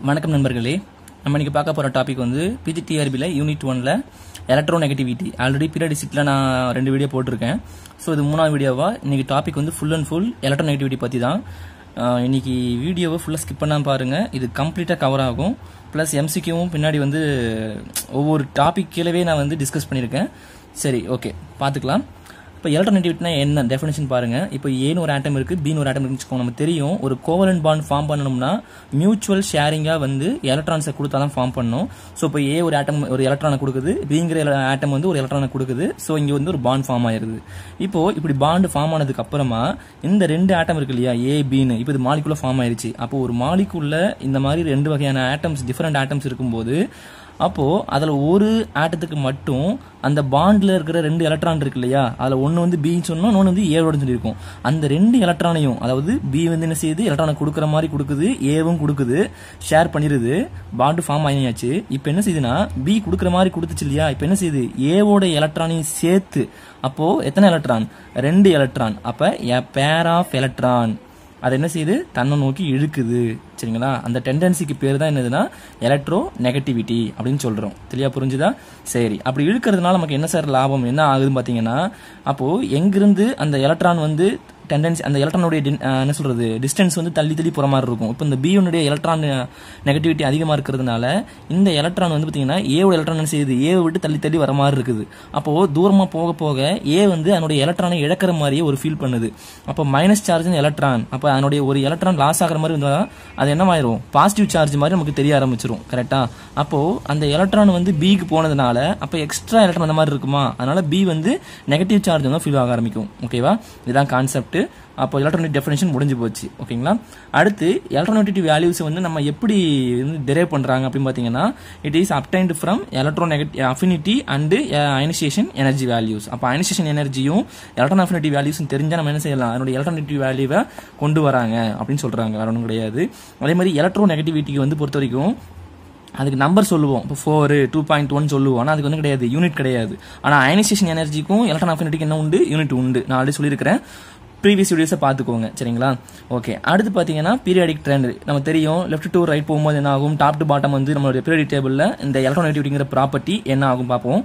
வணக்கம் நண்பர்களே, நம்ம இன்னைக்கு பார்க்க போகிற டாபிக் வந்து பிஜிடிஆர்பியில் யூனிட் 1ல் எலக்ட்ரோநெகட்டிவிட்டி. ஆல்ரெடி பீரியடிசிக்கில் நான் 2 வீடியோ போட்டிருக்கேன். ஸோ இது 3ஆவது வீடியோவாக இன்னைக்கு டாபிக் வந்து ஃபுல் அண்ட் ஃபுல் எலக்ட்ரோநெகட்டிவிட்டி பற்றி தான். இன்னைக்கு வீடியோவை ஃபுல்லாக ஸ்கிப் பண்ணாமல் பாருங்கள், இது கம்ப்ளீட்டாக கவர் ஆகும். ப்ளஸ் எம்சிக்யூவும் பின்னாடி வந்து ஒவ்வொரு டாபிக் கீழவே நான் வந்து டிஸ்கஸ் பண்ணியிருக்கேன். சரி, ஓகே, பார்த்துக்கலாம். இப்போ எலக்ட்ரோநெகட்டிவிட்டினா என்ன டெஃபினேஷன் பாருங்க. இப்போ ஏன்னு ஒரு ஆட்டம் இருக்கு, பின்னு ஒரு ஆட்டம் இருக்குன்னு நமக்கு தெரியும். ஒரு கோவலன்ட் பாண்ட் ஃபார்ம் பண்ணணும்னா மியூச்சுவல் ஷேரிங்கா வந்து எலக்ட்ரான்ஸை கொடுத்தா தான் ஃபார்ம் பண்ணும். ஸோ இப்போ ஏ ஒரு ஆட்டம் ஒரு எலக்ட்ரானை கொடுக்குது, பிங்கிற ஆட்டம் வந்து ஒரு எலக்ட்ரானை கொடுக்குது. ஸோ இங்கே வந்து ஒரு பாண்ட் ஃபார்ம் ஆயிருது. இப்போ இப்படி பாண்ட் ஃபார்ம் ஆனதுக்கு அப்புறமா இந்த 2 ஆட்டம் இருக்கு இல்லையா, ஏ பின்னு, இப்போ இது மாலிகுலா ஃபார்ம் ஆயிருச்சு. அப்போ ஒரு மாலிகுல்ல இந்த மாதிரி 2 வகையான ஆட்டம்ஸ், டிஃபரெண்ட் ஆட்டம்ஸ் இருக்கும்போது அப்போ அதில் ஒரு ஆட்டத்துக்கு மட்டும் அந்த பாண்டில் இருக்கிற 2 எலக்ட்ரான் இருக்கு இல்லையா, அதில் ஒன்று வந்து பின்னு சொன்னோம், இன்னொன்று வந்து ஏவோட சொல்லியிருக்கோம். அந்த 2 எலக்ட்ரானையும், அதாவது பி வந்து என்ன செய்யுது, எலக்ட்ரானை கொடுக்குற மாதிரி கொடுக்குது, ஏவும் கொடுக்குது, ஷேர் பண்ணிடுது, பாண்டு ஃபார்ம் ஆகியாச்சு. இப்போ என்ன செய்யுதுன்னா, பி கொடுக்குற மாதிரி கொடுத்துச்சு இல்லையா, இப்போ என்ன செய்யுது, ஏவோட எலக்ட்ரானையும் சேர்த்து, அப்போ எத்தனை எலக்ட்ரான், 2 எலக்ட்ரான். அப்போ எ பேர் ஆஃப் எலக்ட்ரான் அது என்ன செய்யுது, தன்னை நோக்கி இழுக்குது. சரிங்களா, அந்த டெண்டன்சிக்கு பேர் தான் என்னதுன்னா எலக்ட்ரோ நெகட்டிவிட்டி அப்படின்னு சொல்றோம். தெளிவா புரிஞ்சுதா? சரி, அப்படி இழுக்கிறதுனால நமக்கு என்ன சார் லாபம், என்ன ஆகுதுன்னு பாத்தீங்கன்னா, அப்போ எங்கிருந்து அந்த எலக்ட்ரான் வந்து டெண்டன்சி, அந்த எலக்ட்ரானுடைய என்ன சொல்றது, டிஸ்டன்ஸ் வந்து தள்ளி தள்ளி போற மாதிரி இருக்கும். இப்போ இந்த பியோனுடைய எலக்ட்ரான் நெகட்டிவிட்டி அதிகமாக இருக்கிறதுனால இந்த எலக்ட்ரான் வந்து பார்த்தீங்கன்னா ஏவோட எலக்ட்ரான் என்ன செய்யுது, ஏவை விட்டு தள்ளி தள்ளி வர மாதிரி இருக்குது. அப்போ தூரமாக போக போக ஏ வந்து அதனுடைய எலக்ட்ரானை இழக்கிற மாதிரியே ஒரு ஃபீல் பண்ணுது. அப்போ மைனஸ் சார்ஜ் எலக்ட்ரான், அப்போ அதனுடைய ஒரு எலக்ட்ரான் லாஸ் ஆகிற மாதிரி இருந்தால் அது என்னவாயிரும், பாசிட்டிவ் சார்ஜ் மாதிரி நமக்கு தெரிய ஆரம்பிச்சிடும். கரெக்டா? அப்போ அந்த எலக்ட்ரான் வந்து பிக்கு போனதுனால அப்போ எக்ஸ்ட்ரா எலக்ட்ரான் அந்த மாதிரி இருக்குமா, அதனால பி வந்து நெகட்டிவ் சார்ஜ் தான் ஃபீல் ஆக ஆரம்பிக்கும். ஓகேவா? இதுதான் கான்செப்ட். அப்போ எலக்ட்ரோநெகட்டிவ் டெஃபினேஷன் முடிஞ்சு போச்சு. ஓகேங்களா? அடுத்து எலக்ட்ரோநெகட்டிவ் வேல்யூஸ் வந்து நம்ம எப்படி டெரைவ் பண்றாங்க அப்படின்னு பாத்தீங்கன்னா, it is obtained from electronegative affinity and ionisation energy values. அப்போ அயனைசேஷன் எனர்ஜியும் எலக்ட்ரான் அஃபினிட்டி வேல்யூஸும் தெரிஞ்சா நம்ம என்ன செய்யலாம், அதனுடைய எலக்ட்ரோநெகட்டிவ் வேல்யூவை கொண்டு வராங்க அப்படின்னு சொல்றாங்க. வேற ஒன்றும் கிடையாது. அதே மாதிரி எலக்ட்ரோநெகட்டிவிட்டிக்கு வந்து பொறுத்த வரைக்கும் அதுக்கு நம்பர் சொல்லுவோம். இப்போ 4, 2.1 சொல்லுவோம். ஆனால் அதுக்கு வந்து கிடையாது, யூனிட் கிடையாது. ஆனால் அயனைசேஷன் எனர்ஜிக்கும் எலக்ட்ரான் அஃபினிட்டிக்கு என்ன உண்டு, யூனிட் உண்டு. நான் ஆல்ரெடி சொல்லியிருக்கிறேன், ப்ரீவியஸ் வீடியோஸை பார்த்துக்கோங்க. சரிங்களா? ஓகே, அடுத்து பார்த்தீங்கன்னா பீரியாடிக் ட்ரெண்ட். நமக்கு தெரியும், லெஃப்ட் டு ரைட் போகும்போது என்ன ஆகும், டாப் டு பாட்டம் வந்து நம்மளுடைய பீரியாடிக் டேபிளில் இந்த எலக்ட்ரோநெகட்டிவிட்டிங்கிற ப்ராப்பர்ட்டி என்ன ஆகும் பார்ப்போம்.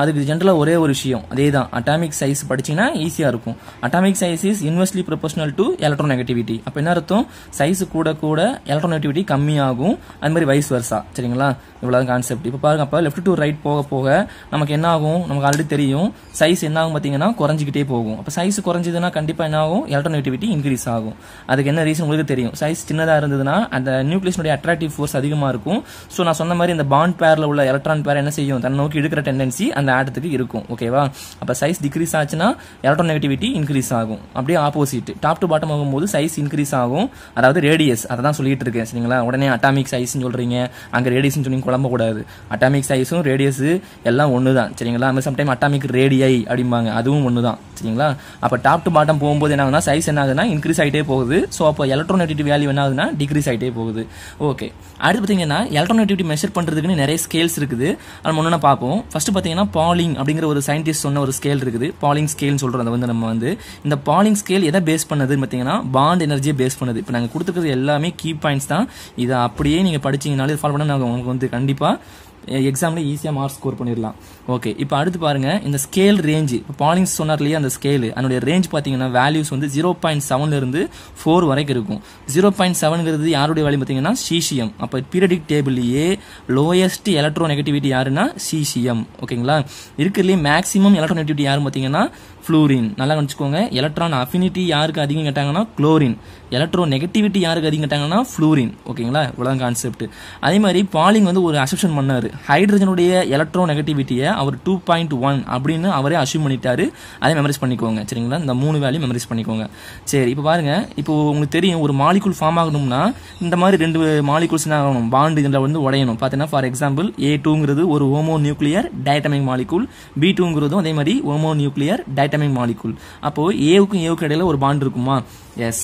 அதுக்கு ஜென்ரலாக ஒரே ஒரு விஷயம், அதே தான், அட்டாமிக் சைஸ் படிச்சிங்கன்னா ஈஸியாக இருக்கும். Atomic size is inversely proportional to electronegativity. அப்போ என்ன அர்த்தம், சைஸ் கூட கூட எலக்ட்ரோநெகட்டிவிட்டி கம்மியாகும். அது மாதிரி வைஸ் வர்சா. சரிங்களா? இவ்வளவு கான்செப்ட். இப்போ பாருங்க, அப்போ லெஃப்ட் டு ரைட் போக போக நமக்கு என்ன ஆகும், நமக்கு ஆல்ரெடி தெரியும், சைஸ் என்ன ஆகும் பார்த்தீங்கன்னா குறைஞ்சிக்கிட்டே போகும். அப்போ சைஸ் குறைஞ்சதுன்னா கண்டிப்பாக என்ன ஆகும், எலக்ட்ரோநெகட்டிவிட்டி இன்க்ரீஸ் ஆகும். அதுக்கு என்ன ரீசன் உங்களுக்கு தெரியும், சைஸ் சின்னதாக இருந்ததுன்னா அந்த நியூக்ளியஸ்னுடைய அட்ராக்டிவ் ஃபோர்ஸ் அதிகமாக இருக்கும். ஸோ நான் சொன்ன மாதிரி இந்த பாண்ட் பேரில் உள்ள எலக்ட்ரான் பேர் என்ன செய்யும், தன்னை நோக்கி எடுக்கிற டெண்டன்சி அந்த ஆட்டத்துக்கு இருக்கும். ஓகேவா? அப்போ சைஸ் டிக்ரீஸ் ஆச்சுன்னா எலக்ட்ரோநெகட்டிவிட்டி இன்க்ரீஸ் ஆகும். அப்படியே ஆப்போசிட், டாப் டு பாட்டம் ஆகும்போது சைஸ் இன்க்ரீஸ் ஆகும். அதாவது ரேடியஸ், அதை தான் சொல்லிட்டு இருக்கேன். சரிங்களா? உடனே அட்டாமிக் சைஸ் சொல்றீங்க, அங்கே ரேடியஸ் சொல்லி குழம்ப கூடாது. அட்டாமிக் சைஸும் ரேடியஸ் எல்லாம் ஒன்று தான். சரிங்களா? நம்ம சம்டைம் அட்டாமிக் ரேடியை அப்படிம்பாங்க, அதுவும் ஒன்று தான். சரிங்களா? அப்போ டாப் டு பாட்டம் போகும்போது என்ன ஆகுதுன்னா, சைஸ் என்ன ஆகுதுன்னா இன்க்ரீஸ் ஆகிட்டே போகுது. ஸோ அப்போ எலக்ட்ரோநெகட்டிவ் வேல்யூ என்ன ஆகுதுன்னா டிக்ரீஸ் ஆகிட்டே போகுது. ஓகே, அடுத்து பார்த்தீங்கன்னா எலக்ட்ரோநெகட்டிவிட்டி மெஷர் பண்ணுறதுக்குன்னு நிறைய ஸ்கேல்ஸ் இருக்குது. அது ஒன்று பார்ப்போம். ஃபர்ஸ்ட் பார்த்தீங்கன்னா பாலிங் அப்படிங்கிற ஒரு சயின்டிஸ்ட் சொன்ன ஒரு ஸ்கேல் இருக்குது, பாலிங் ஸ்கேல்னு சொல்கிறோம். அதை வந்து நம்ம வந்து இந்த பாலிங் ஸ்கேல் எதை பேஸ் பண்ணதுன்னு பார்த்தீங்கன்னா பாண்ட் எனர்ஜியை பேஸ் பண்ணுது. இப்போ நாங்கள் கொடுத்துக்கிறது எல்லாமே கீ பாயிண்ட்ஸ் தான். இதை அப்படியே நீங்கள் படிச்சீங்கனாலே ஃபாலோ பண்ண உங்களுக்கு வந்து கண்டிப்பாக எக்ஸாம்ல ஈஸியாக மார்க் ஸ்கோர் பண்ணிடலாம். ஓகே, இப்போ அடுத்து பாருங்க, இந்த ஸ்கேல் ரேஞ்சு, இப்போ பாலிங்ஸ் சொன்னார் இல்லையா, அந்த ஸ்கேலு அதனுடைய ரேஞ்ச் பார்த்தீங்கன்னா வேல்யூஸ் வந்து 0.7 இருந்து 4 வரைக்கும் இருக்கும். 0.7ங்கிறது யாருடைய வேல்யூ பார்த்தீங்கன்னா சீசியம். அப்போ பீரியடிக் டேபிள்லேயே லோயஸ்ட் எலக்ட்ரோநெகட்டிவிட்டி யாருன்னா சீசியம். ஓகேங்களா? இருக்கிறதுலேயே மேக்ஸிமம் எலக்ட்ரோநெகட்டிவிட்டி யாரும் பார்த்தீங்கன்னா ஃப்ளூரின். நல்லா கவனிச்சுக்கோங்க, எலக்ட்ரான் அஃபினிட்டி யாருக்கு அதிகம் கேட்டாங்கன்னா குளோரின், எலக்ட்ரோ நெகட்டிவிட்டி யாருக்கு அதிகம் கேட்டாங்கன்னா ஃப்ளூரின். ஓகேங்களா? இவ்வளவு கான்செப்ட். அதே மாதிரி பாலிங் வந்து ஒரு அசப்ஷன் பண்ணாரு, ஹைட்ரஜனுடைய எலக்ட்ரோ நெகட்டிவிட்டியை அவர் 2.1 அப்படின்னு அவரே அசியூம் பண்ணிட்டாரு. அதை மெமரைஸ் பண்ணிக்கோங்க. சரிங்களா? இந்த 3 வேல்யூ மெமரைஸ் பண்ணிக்கோங்க. சரி, இப்போ பாருங்க, இப்போ உங்களுக்கு தெரியும், ஒரு மாலிகுல் ஃபார்ம் ஆகணும்னா இந்த மாதிரி 2 மாலிகுல்ஸ் என்ன ஆகணும், பாண்ட் இதில் வந்து உடையணும். பார்த்தீங்கன்னா ஃபார் எக்ஸாம்பிள் A2ங்கிறது ஒரு ஹோமோ நியூக்ளியர் டைட்டமிக் மாலிகுல், B2ங்கிறதும் அதே மாதிரி ஹோமோ நியூக்ளியர் டைட்டமிக் மாலிகுல். அப்போ ஏவுக்கும் ஏவுக்கு இடையில ஒரு பாண்ட் இருக்குமா? எஸ்.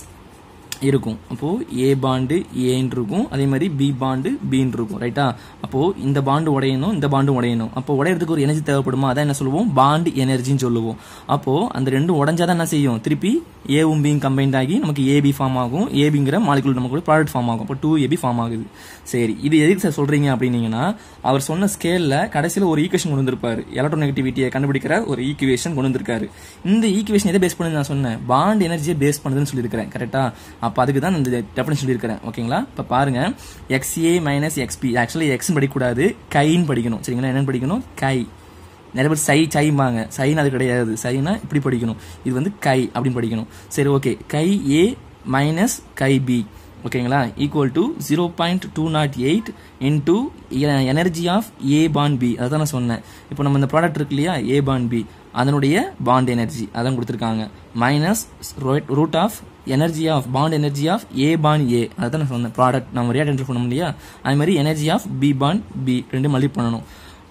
இருக்கும். அப்போ ஏ பாண்டு ஏன்னு இருக்கும், அதே மாதிரி பி பாண்டு பின்னு இருக்கும். ரைட்டா? அப்போ இந்த பாண்டு உடையணும், இந்த பாண்டு உடையணும். அப்போ உடையறதுக்கு ஒரு எனர்ஜி தேவைப்படுமா? அதான் என்ன சொல்லுவோம், பாண்ட் எனர்ஜின்னு சொல்லுவோம். அப்போ அந்த ரெண்டும் உடஞ்சாதான் என்ன செய்யும், திருப்பி ஏவும் பியும் கம்பைண்ட் ஆகி நமக்கு ஏபி ஃபார்ம் ஆகும். ஏபிங்கிற மாலிகுல் நமக்கு ப்ராடக்ட் ஃபார்ம் ஆகும். அப்போ 2AB ஃபார்ம் ஆகுது. சரி, இது எதுக்கு சார் சொல்றீங்க அப்படின்னீங்கன்னா, அவர் சொன்ன ஸ்கேல்ல கடைசியில் ஒரு ஈக்குவேஷன் கொண்டு வந்திருப்பாரு. எலக்ட்ரோநெகட்டிவிட்டியை கண்டுபிடிக்கிற ஒரு ஈக்குவேஷன் கொண்டு வந்திருக்காரு. இந்த ஈக்குவேஷன் எதை பேஸ் பண்ணு நான் சொன்னேன், பாண்ட் எனர்ஜியை பேஸ் பண்ணுதுன்னு சொல்லியிருக்கிறேன். கரெக்டா? அப்போ அதுக்கு தான் இந்த டெஃபினிஷன் சொல்லியிருக்கிறேன். ஓகேங்களா? இப்போ பாருங்க, XA - XP, ஆக்சுவலி எக்ஸ்ன்னு படிக்கக்கூடாது, கைன்னு படிக்கணும். சரிங்களா? என்னன்னு படிக்கணும், கை. நிறைய பேர் சைம்பாங்க, சைன்னு அது கிடையாது. சைனா இப்படி படிக்கணும், இது வந்து கை அப்படின்னு படிக்கணும். சரி, okay. Chi A minus chi B, ஓகேங்களா, equal to 0.208 into energy of A bond B. அதான் நான் சொன்னேன். இப்போ நம்ம இந்த ப்ராடக்ட் இருக்கு இல்லையா, A பாண்ட் B, அதனுடைய பாண்ட் எனர்ஜி அதான் கொடுத்துருக்காங்க. Minus root of energy of bond energy of A bond A, அதான் நான் சொன்னேன். ப்ராடக்ட் நம்ம ரியாக்டன்ட் பண்ணோம் இல்லையா, அது மாதிரி energy of B bond B ரெண்டு மல்டிப்ளை பண்ணணும்.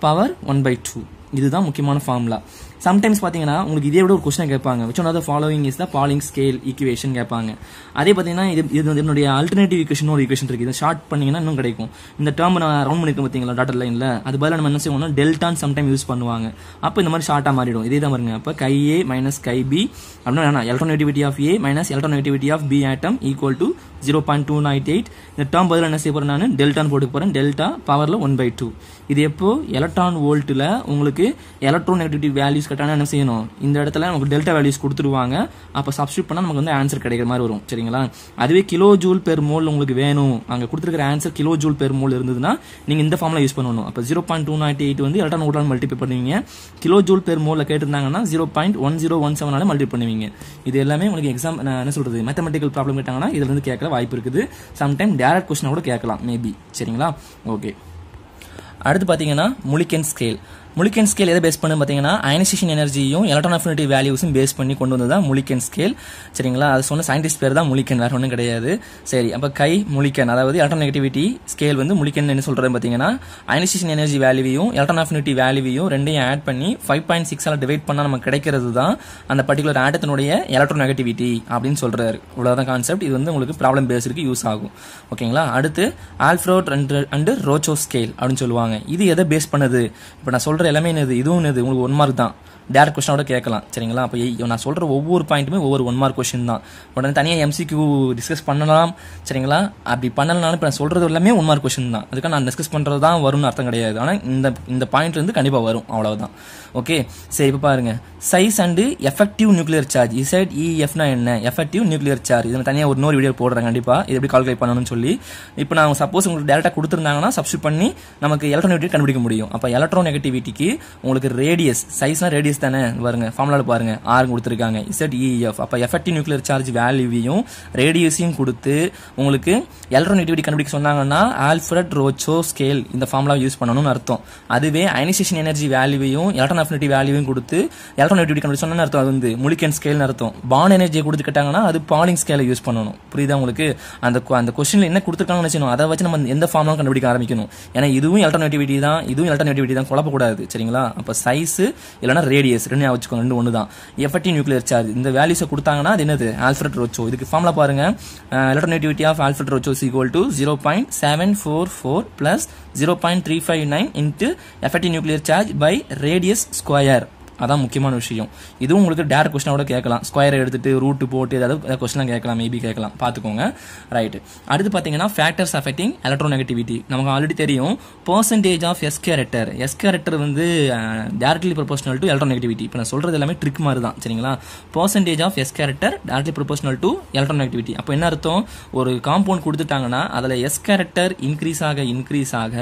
பவர் 1/2. இதுதான் முக்கியமான ஃபார்முலா. சம்டைம்ஸ் பார்த்தீங்கன்னா உங்களுக்கு இதே விட ஒரு கொஸ்டின் கேட்பாங்க, which one of the following is the Pauling scale equation கேட்பாங்க. அதே பார்த்தீங்கன்னா இது என்னுடைய ஆல்டர்னேட்டிவ் ஈக்குவேஷன் ஒரு ஈக்குவேஷன் இருக்கு. இதை ஷார்ட் பண்ணீங்கன்னா இன்னும் கிடைக்கும். இந்த டேர்ம் நான் ரவுண்ட் பண்ணிருக்கேன் பார்த்தீங்களா டாட்டர் லைன்ல, அது பதிலாக நம்ம என்ன செய்வோம்னா டெல்டான்னு சம்டைம் யூஸ் பண்ணுவாங்க. அப்போ இந்த மாதிரி ஷார்ட்டாக மாறிடும். இதே தான் பாருங்க. அப்போ chi A minus chi B அப்படின்னா electronegativity of A minus electronegativity of B atom equal to 0.208. இந்த டேர்ம் பதிலாக என்ன செய்ய போறேன், நான் டெல்டான்னு போட்டு போறேன். டெல்டா பவர்ல 1/2. இது எப்போ எலக்ட்ரான் வோல்ட்ல உங்களுக்கு எலக்ட்ரோநெகட்டிவிட்டி வேல்யூஸ் கட்டான என்ன செய்யணும், இந்த இடத்துல நமக்கு டெல்டா வேல்யூஸ் கொடுத்துருவாங்க. அப்போ சப்ஸ்டியூட் பண்ணா நமக்கு வந்து ஆன்சர் கிடைக்கிற மாதிரி வரும். சரிங்களா? அதுவே கிலோ ஜூல் பெர் மோல் உங்களுக்கு வேணும், அங்க கொடுத்துருக்கிற answer kilo joule per mole இருந்ததுன்னா நீங்க இந்த ஃபார்முலா யூஸ் பண்ணணும். அப்போ 0.208 வந்து எலக்ட்ரான் வோல்ட்டால் மல்டிப்ளை பண்ணுவீங்க. கிலோ ஜூல் பெர் மோல்ல கேட்டிருந்தாங்கன்னா 0.1017 மல்டிப்ளை பண்ணுவீங்க. இது எல்லாமே உங்களுக்கு எக்ஸாம் என்ன சொல்றது, மேத்தமெட்டிக்கல் ப்ராப்ளம் கேட்டாங்கன்னா இதுல இருந்து கேட்கல வாய்ப்பு இருக்குது. சம்டைம் டைரக்ட் கொஸ்டின் கூட கேட்கலாம் மேபி. சரிங்களா? ஓகே. அடுத்து பார்த்தீங்கன்னா முலிக்கன் ஸ்கேல். முலிக்கன் ஸ்கேல் எதை பேஸ் பண்ணு பார்த்தீங்கன்னா அயனைசேஷன் எனர்ஜியும் எலக்ட்ரான் அஃபினிட்டி வேல்யூஸும் பேஸ் பண்ணி கொண்டு வந்தது தான் முலிக்கன் ஸ்கேல். சரிங்களா? அது சொன்ன சயின்டிஸ்ட் பேர் தான் முலிக்கன், வேற ஒன்றும் கிடையாது. சரி, அப்போ கை முலிக்கன், அதாவது எலக்ட்ரான் நெகட்டிவிட்டி ஸ்கேல் வந்து முலிக்கன் என்ன சொல்றது பார்த்தீங்கன்னா அயனைசேஷன் எனர்ஜி வேல்யூவையும் எலக்ட்ரான் அஃபினிட்டி வேல்யூவையும் ரெண்டையும் ஆட் பண்ணி 5.6 டிவைட் பண்ணால் நமக்கு கிடைக்கிறது தான் அந்த பர்டிகுலர் ஆட்டத்தினுடைய எலக்ட்ரான் நெகட்டிவிட்டி அப்படின்னு சொல்றாரு. இவ்வளவுதான் கான்செப்ட். இது வந்து உங்களுக்கு ப்ராப்ளம் பேஸுக்கு யூஸ் ஆகும். ஓகேங்களா? அடுத்து ஆல்ஃப்ரோட் அண்ட் ரோச்சோ ஸ்கேல் அப்படின்னு சொல்லுவாங்க. இது எதை பேஸ் பண்ணது, இப்போ நான் சொல்ற எல்லாமே என்னது, இதுவும் என்னது உங்களுக்கு 1 மார்க் தான். டேரக்ட் கொஸ்டினோட கேட்கலாம். சரிங்களா? அப்போ நான் சொல்ற ஒவ்வொரு பாயிண்ட்டுமே ஒவ்வொரு 1 மார்க் கொஸ்டின் தான். உடனே தனியாக MCQ டிஸ்கஸ் பண்ணலாம். சரிங்களா? அப்படி பண்ணலனாலும் இப்போ நான் சொல்றது எல்லாமே 1 மார்க் கொஸ்டின் தான். அதுக்காக நான் டிஸ்கஸ் பண்றது தான் வரும்னு அர்த்தம் கிடையாது. ஆனால் இந்த பாயிண்ட் வந்து கண்டிப்பாக வரும், அவ்வளவுதான். ஓகே. சரி, இப்போ பாருங்க, size and effective nuclear charge. Z EFனா என்ன, எஃபெக்டிவ் நியூக்ளியர் சார்ஜ். இது தனியாக ஒரு வீடியோ போடுறேன் கண்டிப்பா, இது எப்படி கால்குலேட் பண்ணணும்னு சொல்லி. இப்போ நான் சப்போஸ் உங்களுக்கு டேரக்டா கொடுத்துருந்தாங்கன்னா சப்ஸ்டியூட் பண்ணி நமக்கு எலக்ட்ரோநெகட்டிவிட்டி கண்டுபிடிக்க முடியும். அப்போ எலக்ட்ரோநெகட்டிவிட்டிக்கு உங்களுக்கு ரேடியஸ், சைஸ்னா ரேடியஸ் தானே, பாருங்க ஃபார்முலால பாருங்க, ஆர் கொடுத்துருக்காங்க, ZEF. அப்போ எஃபெக்டிவ் நியூக்ளியர் சார்ஜ் வேல்யூவையும் ரேடியஸையும் கொடுத்து உங்களுக்கு எலக்ட்ரோநெகட்டிவிட்டி கண்டுபிடிக்க சொன்னாங்கன்னா ஆல்ஃப்ரட் ரோச்சோ ஸ்கேல் இந்த ஃபார்முலா யூஸ் பண்ணணும்னு அர்த்தம். அதுவே அயனைசேஷன் எனர்ஜி வேல்யூவையும் எலக்ட்ரான் அஃபினிட்டி வேல்யூவையும் கொடுத்து எலக்ட்ரோநெகட்டிவிட்டி கண்டுபிடிக்க சொன்னா அர்த்தம் அது வந்து முலிக்கன் ஸ்கேல்னு அர்த்தம். பாண்ட் எனர்ஜியை கொடுத்துக்கிட்டாங்கன்னா அது பாலிங் ஸ்கேலை யூஸ் பண்ணணும். புரியுதா உங்களுக்கு? அந்த கொஸ்டின்ல என்ன கொடுத்துருக்காங்கன்னு வச்சுக்கணும், அதை வச்சு நம்ம எந்த ஃபார்முலா கண்டுபிடிக்க ஆரம்பிக்கணும். ஏன்னா இதுவும் எலக்ட்ரோநெகட்டிவிட்டி தான், இதுவும் எலக்ட்ரோநெகட்டிவிட்டி தான், குழப்பக்கூடாது. சரிங்களா? அப்போ சைஸ் இல்லைன்னா ரேடியஸ் ரெண்டு வச்சுக்கோங்க, ரெண்டு ஒன்று தான். எஃபெக்டிவ் நியூக்ளியர் சார்ஜ் இந்த வேல்யூஸை கொடுத்தாங்கன்னா அது என்னது, ஆல்ஃப்ரட் ரோச்சோ. இதுக்கு ஃபார்முலா பாருங்க, electronegativity of Allred Rochow is equal to 0.744 plus 0.359 into effective nuclear charge by radius square. அதான் முக்கியமான விஷயம். இதுவும் உங்களுக்கு டேரக்ட் கொஸ்டினோட கேட்கலாம். ஸ்கொயரை எடுத்துட்டு ரூட் போட்டு ஏதாவது கொஸ்டின் கேட்கலாம், மேபி கேட்கலாம், பார்த்துக்கோங்க. ரைட். அடுத்து பார்த்தீங்கன்னா ஃபேக்டர்ஸ் அஃபெக்டிங் எலக்ட்ரோநெகட்டிவிட்டி. நமக்கு ஆல்ரெடி தெரியும் percentage of S character. S character வந்து டேரக்ட்லி ப்ரொபோஷனல் டு எலக்ட்ரோநெகட்டிவிட்டி. இப்போ நான் சொல்றது எல்லாமே ட்ரிக் மாதிரி தான். சரிங்களா? Percentage of S character directly proportional to electronegativity. அப்போ என்ன அர்த்தம், ஒரு காம்பவுண்ட் கொடுத்துட்டாங்கன்னா அதில் எஸ் கேரக்டர் இன்க்ரீஸ் ஆக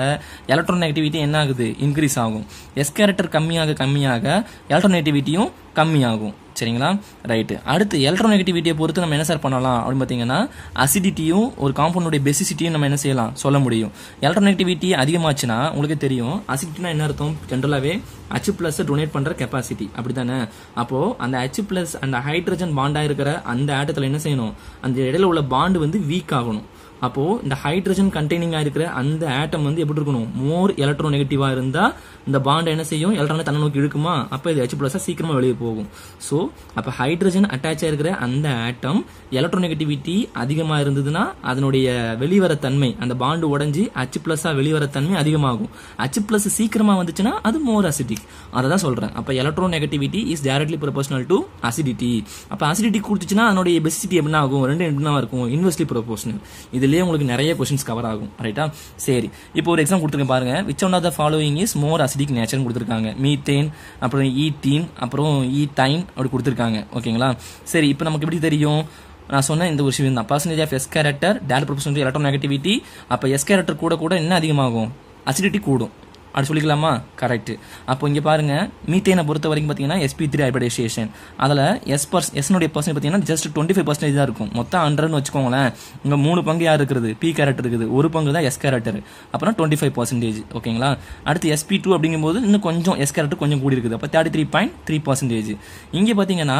எலக்ட்ரோநெகட்டிவிட்டி என்ன ஆகுது, இன்க்ரீஸ் ஆகும். எஸ் கேரக்டர் கம்மியாக எலக்ட்ரோநெகட்டிவிட்டியும் கம்மியாகும். சரிங்களா? ரைட்டு. அடுத்து எலக்ட்ரோநெகட்டிவிட்டியை பொறுத்து நம்ம என்ன சார் பண்ணலாம் அப்படின்னு பார்த்தீங்கன்னா அசிடிட்டியும் ஒரு காம்பவுண்டோட பெசிசிட்டியும் நம்ம என்ன செய்யலாம், சொல்ல முடியும். எலக்ட்ரோநெகட்டிவிட்டி அதிகமாச்சுன்னா உங்களுக்கு தெரியும், அசிடிட்டினா என்ன அர்த்தம், ஜென்ரலாகவே H+ டொனேட் பண்ற கெப்பாசிட்டி, அப்படித்தானே? அப்போ அந்த H+ அந்த ஹைட்ரஜன் பாண்டா இருக்கிற அந்த ஆட்டத்தில் என்ன செய்யணும், அந்த இடையில உள்ள பாண்டு வந்து வீக் ஆகணும். அப்போ இந்த ஹைட்ரஜன் கண்டெய்னிங்கா இருக்கிற அந்த ஆட்டம் வந்து எப்படி இருக்கணும், மோர் எலக்ட்ரோ நெகட்டிவா இருந்தா இந்த பாண்ட் என்ன செய்யும், எலக்ட்ரானை தன்னை நோக்கி இழுக்குமா, அப்ப இது H+ சீக்கிரமா வெளியே போகும். சோ அப்ப ஹைட்ரஜன் அட்டாச் ஆயிருக்கிற அந்த ஆட்டம் எலக்ட்ரோ நெகட்டிவிட்டி அதிகமா இருந்ததுன்னா அதனுடைய வெளிவர தன்மை, அந்த பாண்டு உடைஞ்சு H+ வெளிவர தன்மை அதிகமாகும். H+ சீக்கிரமா வந்துச்சுன்னா அது மோர் அசிடிக். அதான் சொல்றேன். அப்ப electro negativity is directly proportional to acidity. அப்ப அசிடிட்டி கொடுத்துச்சுன்னா அதனுடைய பேசிசிட்டி என்ன ஆகும், ரெண்டு என்ன இருக்கும், இன்வெர்ஸ்லி ப்ரொபோர்ஷனல். இதுலயே உங்களுக்கு நிறைய क्वेश्चंस கவர் ஆகும். ரைட்டா? சரி, இப்போ ஒரு எக்ஸாம் கொடுத்துருக்கேன் பாருங்க. which one of the following is more acidic nature கொடுத்திருக்காங்க. மீத்தேன், அப்புறம் ஈத்தீன், அப்புறம் ஈத்தைன் அப்படி கொடுத்திருக்காங்க. ஓகேங்களா? சரி, இப்போ நமக்கு எப்படி தெரியும், நான் சொன்ன இந்த ஒரு விஷயம் தான், percentage of S character direct proportional to electronegativity. அப்ப எஸ் கேரக்டர் கூட கூட என்ன அதிகமாகும், அசிடிட்டி கூடும். அப்படி சொல்லிக்கலாமா? கரெக்ட். அப்போ இங்க பாருங்க, மீத்தேனை பொறுத்த வரைக்கும் பாத்தீங்கன்னா sp3 ஹைபிரிடைசேஷன், அதுல எஸ்னுடைய பர்சன்டேஜ் பாத்தீங்கன்னா ஜஸ்ட் 25% தான் இருக்கும். மொத்தம் 100ன்னு வச்சுக்கோங்களேன். இங்க 3 பங்கு யார் இருக்குது, பி கேரக்டர் இருக்குது, ஒரு பங்கு தான் எஸ் கேரக்டர், அப்புறம் 25%. ஓகேங்களா? அடுத்து sp2 அப்படிங்கும்போது இன்னும் கொஞ்சம் எஸ் கேரக்டர் கொஞ்சம் கூடி இருக்குது, அப்ப 33.3%. இங்க பாத்தீங்கன்னா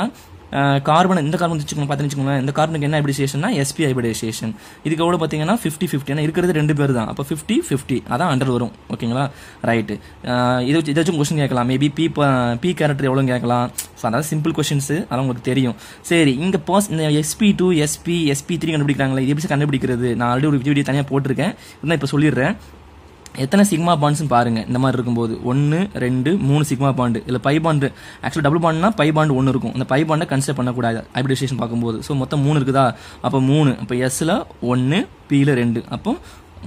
கார்பன், இந்த கார்பன் வச்சுக்கோங்க, இந்த கார்பனுக்கு என்ன ஹைபிரிடைசேஷன்னா sp ஹைபிரிடைசேஷன். இதுக்கு எவ்வளவு பாத்தீங்கன்னா 50-50. ஏன்னா இருக்கிறது 2 பேர் தான், அப்ப 50-50 அதான் 100 வரும். ஓகேங்களா? ரைட். இதை வச்சு கொஸ்டின் கேட்கலாம், மேபி பி கேரக்டர் எவ்வளவு கேட்கலாம். அதாவது சிம்பிள் கொஸ்டின்ஸ், அதெல்லாம் உங்களுக்கு தெரியும். சரி, இங்க இந்த sp2 sp3 கண்டுபிடிக்கிறாங்களா, இது எப்படி கண்டுபிடிக்கிறது, நான் ஆல்ரெடி ஒரு வீடியோ தனியா போட்டிருக்கேன், இருந்தா இப்ப சொல்லிடுறேன். எத்தனை சிக்மா பாண்ட்ஸ் பாருங்க. இந்த மாதிரி இருக்கும்போது 1 2 3 சிக்மா பாண்ட், இல்ல பை பாண்ட், ஆக்சுவலி டபுள் பாண்ட்னா பை பாண்ட் 1 இருக்கும். இந்த பை பாண்டை கன்சிடர் பண்ணக்கூடாது ஹைபிரிடைசேஷன் பார்க்கும்போது. ஸோ மொத்தம் 3 இருக்குதா, அப்போ 3, அப்போ எஸ்ல 1 பில 2, அப்போ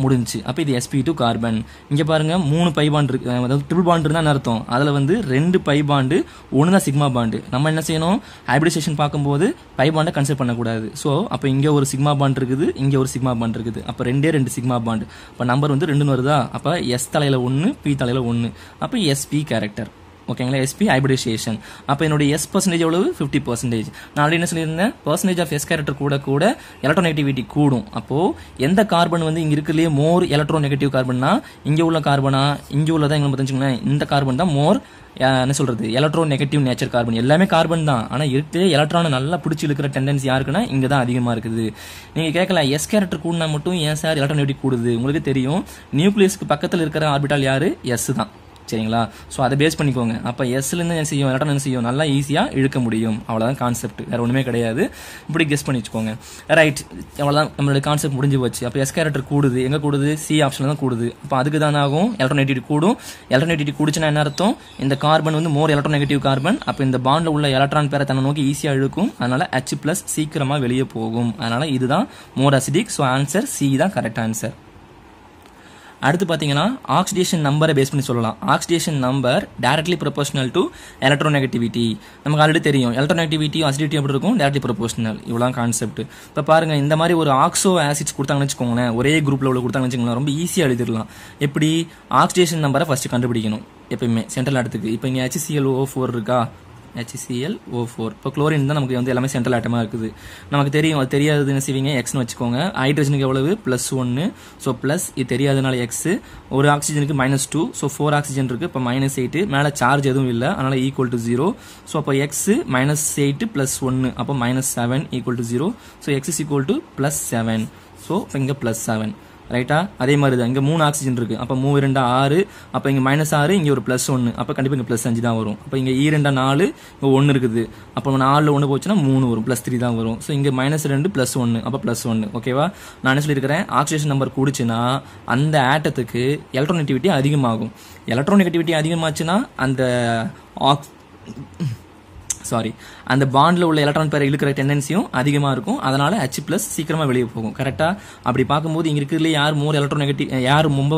முடிஞ்சு. அப்ப இது sp2 கார்பன். இங்க பாருங்க 3 பை பாண்ட் இருக்கு, அதாவது ட்ரிபிள் பாண்ட் இருந்தா அர்த்தம். அதுல வந்து 2 பை பாண்ட், 1 தான் சிக்மா பாண்ட். நம்ம என்ன செய்யணும், ஹைபிரிடைசேஷன் பார்க்கும்போது பை பாண்டை கன்சிடர் பண்ணக்கூடாது. ஸோ அப்ப இங்க ஒரு சிக்மா பாண்ட் இருக்குது, இங்க ஒரு சிக்மா பாண்ட் இருக்குது, அப்ப 2 சிக்மா பாண்ட். அப்ப நம்பர் வந்து 2 வருதா, அப்ப எஸ் தலையில 1 பி தலையில 1, அப்ப sp கேரக்டர். ஓகேங்களா? sp hybridisation. அப்ப என்னுடைய எஸ் பர்சன்டேஜ் எவ்வளவு, 50%. நான் ஆல்ரெடி என்ன சொல்லியிருந்தேன், பர்சன்டேஜ் ஆஃப் எஸ் கேரக்டர் கூட கூட எலக்ட்ரோ நெகட்டிவிட்டி கூடும். அப்போ எந்த கார்பன் வந்து இங்க இருக்கிறதுலே மோர் எலக்ட்ரோ நெகட்டிவ் கார்பன்னா, இங்க உள்ள கார்பனா, இங்க உள்ளதான் எங்களுக்கு தெரிஞ்சுக்கணும், இந்த கார்பன் தான் மோர் என்ன சொல்றது, எலக்ட்ரோ நெகட்டிவ் நேச்சர் கார்பன். எல்லாமே கார்பன் தான், ஆனா இருக்கு எலக்ட்ரானை நல்லா பிடிச்சி இருக்கிற டெண்டன்சி யாருக்குன்னா இங்க தான் அதிகமா இருக்குது. நீங்க கேட்கலாம், எஸ் கேரக்டர் கூடனா மட்டும் ஏன் சார் எலக்ட்ரோ நெகட்டிவ் கூடுது, உங்களுக்கு தெரியும், நியூக்ளியஸ்க்கு பக்கத்தில் இருக்கிற ஆர்பிட்டால் யாரு, எஸ் தான். சரிங்களா? சோ அதை பேஸ் பண்ணிக்கோங்க. அப்ப எஸ்ல இருந்து என்ன செய்யும், எலக்ட்ரான் என்ன செய்யும், நல்லா ஈஸியா இழுக்க முடியும். அவ்வளவுதான் கான்செப்ட், வேற ஒண்ணுமே கிடையாது. இப்படி கெஸ் பண்ணி வச்சுக்கோங்க. ரைட், அவ்வளவுதான் நம்மளுடைய கான்செப்ட் முடிஞ்சு போச்சு. அப்ப எஸ் கேரக்டர் கூடுது, எங்க கூடுது, சி ஆப்ஷன்ல தான் கூடுது. அப்ப அதுக்கு தான் ஆகும் எலக்ட்ரோ நெகட்டிவிட்டி கூடும். எலக்ட்ரோ நெகட்டிவிட்டி கூடுச்சுன்னா என்ன அர்த்தம், இந்த கார்பன் வந்து மோர் எலக்ட்ரோ நெகட்டிவ் கார்பன். அப்ப இந்த பாண்ட்ல உள்ள எலக்ட்ரான் பேரை தன்னை நோக்கி ஈஸியா இழுக்கும், அதனால H+ சீக்கிரமா வெளியே போகும். அதனால இதுதான் மோர் அசிடிக். சோ ஆன்சர் சி தான் கரெக்ட் ஆன்சர். அடுத்து பாத்தீங்கன்னா ஆக்சிடேஷன் நம்பரை பேஸ் பண்ணி சொல்லலாம். Oxidation number directly proportional to electro negativity. நமக்கு ஆல்ரெடி தெரியும் எலக்ட்ரோ நெகட்டிவிட்டி அசிடிட்டி எப்படி இருக்கும், டைரக்ட்லி ப்ரொபோர்ஷனல். இவ்வளவு கான்செப்ட். இப்ப பாருங்க, இந்த மாதிரி ஒரு ஆக்சோ ஆசிட்ஸ் கொடுத்தாங்கன்னு வச்சுக்கோங்களேன், ஒரே குரூப்ல உள்ள கொடுத்தாங்கன்னு வச்சுக்கோங்களேன், ரொம்ப ஈஸியா எழுதிடலாம். எப்படி, ஆக்சிடேஷன் நம்பரை ஃபர்ஸ்ட் கண்டுபிடிக்கணும் எப்பயுமே சென்ட்ரல் ஆட்டத்துக்கு. இப்போ இங்க HClO4 இருக்கா, HClO4. இப்போ குளோரின் தான் நமக்கு வந்து எல்லாமே சென்ட்ரல் ஆட்டமா இருக்குது. நமக்கு தெரியும், அது தெரியாதது என்ன செய்வீங்க, எக்ஸ்னு வச்சுக்கோங்க. ஹைட்ரஜனுக்கு எவ்வளவு, +1. ஸோ பிளஸ், இது தெரியாதனால எக்ஸ். ஒரு ஆக்சிஜனுக்கு -2. ஸோ 4 ஆக்சிஜன் இருக்கு, இப்போ -8. மேலே சார்ஜ் எதுவும் இல்லை, அதனால =0. ஸோ அப்போ எக்ஸ் -8 +1, அப்போ -7 =0. So X is +7. ஸோ இப்போ இங்கே +7. ரைட்டா? அதே மாதிரி தான் இங்க 3 ஆக்சிஜன் இருக்கு, அப்ப 3 2 6, அப்ப இங்க -6, இங்க ஒரு +1, அப்ப கண்டிப்பா இங்க +5 தான் வரும். அப்ப இங்க E2 4, இங்க 1 இருக்குது, அப்ப 4ல 1 போச்சுன்னா 3 வரும், +3 தான் வரும். சோ இங்க -2 +1, அப்ப +1. ஓகேவா? நான் என்ன சொல்லியிருக்கிறேன், ஆக்சிடேஷன் நம்பர் கூடுச்சுன்னா அந்த ஆட்டத்துக்கு எலக்ட்ரோநெகட்டிவிட்டி அதிகமாகும். எலக்ட்ரோநெகட்டிவிட்டி அதிகமாச்சுன்னா அந்த பாண்ட்ல உள்ள எலக்ட்ரான் பேரை இழுக்கிற டெண்டன்சியும் அதிகமா இருக்கும். அதனால H+ சீக்கிரமா வெளியே போகும். கரெக்டா? அப்படி பார்க்கும்போது இங்க இருக்கிறதுல யார் மோர் எலக்ட்ரோநெகட்டிவ், யார் ரொம்ப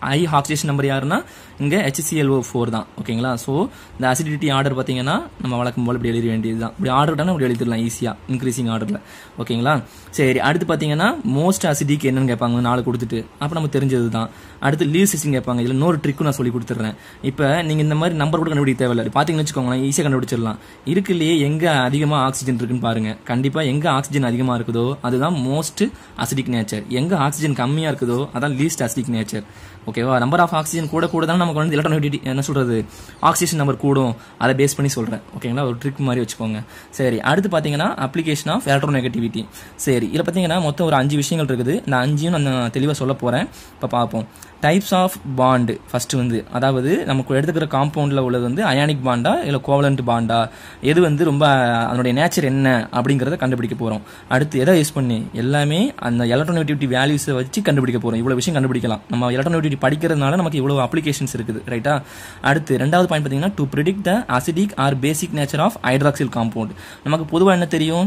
ஹை ஆக்சிடேஷன் நம்பர் யாருன்னா இங்க HClO4 தான். ஓகேங்களா? சோ இந்த அசிடிட்டி ஆர்டர் பாத்தீங்கன்னா நம்ம வழக்கம் போல இப்படி எழுத வேண்டியதுதான். இப்படி ஆர்டர் தானே இப்படி எழுதிடலாம் ஈஸியா, இன்க்ரீசிங் ஆர்டர்ல. ஓகேங்களா? சரி, அடுத்து பாத்தீங்கன்னா மோஸ்ட் அசிடிக் என்னன்னு கேட்பாங்க 4 கொடுத்துட்டு, அப்ப நம்ம தெரிஞ்சது தான். அடுத்து லீஸ்ட் அசிடிக் கேட்பாங்க. இதுல இன்னொரு ட்ரிக் நான் சொல்லி கொடுத்துறேன். இப்ப நீங்க இந்த மாதிரி நம்பர் கூட கண்டுபிடிக்க தேவையில்லை, பாத்தீங்கன்னு வச்சுக்கோங்களேன், ஈஸியா கண்டுபிடிச்சிடலாம். இருக்குல்லயே எங்க அதிகமா ஆக்சிஜன் இருக்குன்னு பாருங்க. கண்டிப்பா எங்க ஆக்சிஜன் அதிகமா இருக்குதோ அதுதான் மோஸ்ட் அசிடிக் நேச்சர். எங்க ஆக்சிஜன் கம்மியா இருக்குதோ அதான் லீஸ்ட் அசிடிக் நேச்சர். ஓகேவா. நம்பர் ஆஃப் ஆக்சிஜன் கூட தான் நமக்கு வந்து எலக்ட்ரோநெகட்டிவிட்டி என்ன சொல்றது ஆக்சிஜன் நம்பர் கூடும், அதை பேஸ் பண்ணி சொல்றேன். ஓகேங்களா, ஒரு ட்ரிக் மாதிரி வச்சுக்கோங்க. சரி, அடுத்து பாத்தீங்கன்னா அப்ளிகேஷன் ஆஃப் எலக்ட்ரோநெகட்டிவிட்டி. சரி, இதுல பாத்தீங்கன்னா மொத்தம் ஒரு 5 விஷயங்கள் இருக்குது. நான் 5யும் நான் தெளிவா சொல்ல போறேன். இப்ப பார்ப்போம். Types of bond. ஃபர்ஸ்ட் வந்து அதாவது நமக்கு எடுத்துக்கிற காம்பவுண்ட்ல உள்ளது வந்து அயானிக் பாண்டா இல்ல கோவலண்ட் பாண்டா, எது வந்து ரொம்ப அதனுடைய நேச்சர் என்ன அப்படிங்கறத கண்டுபிடிக்க போறோம். அடுத்து எதை யூஸ் பண்ணி எல்லாமே அந்த எலக்ட்ரோநெகட்டிவிட்டி வேல்யூஸை வச்சு கண்டுபிடிக்க போறோம். இவ்வளவு விஷயம் கண்டுபிடிக்கலாம். நம்ம எலக்ட்ரோநெகட்டிவிட்டி படிக்கிறதுனால நமக்கு இவ்வளவு அப்ளிகேஷன்ஸ் இருக்குது, ரைட்டா. அடுத்து ரெண்டாவது பாயிண்ட் பாத்தீங்கன்னா to predict the acidic or basic nature of hydroxyl compound. நமக்கு பொதுவாக என்ன தெரியும்,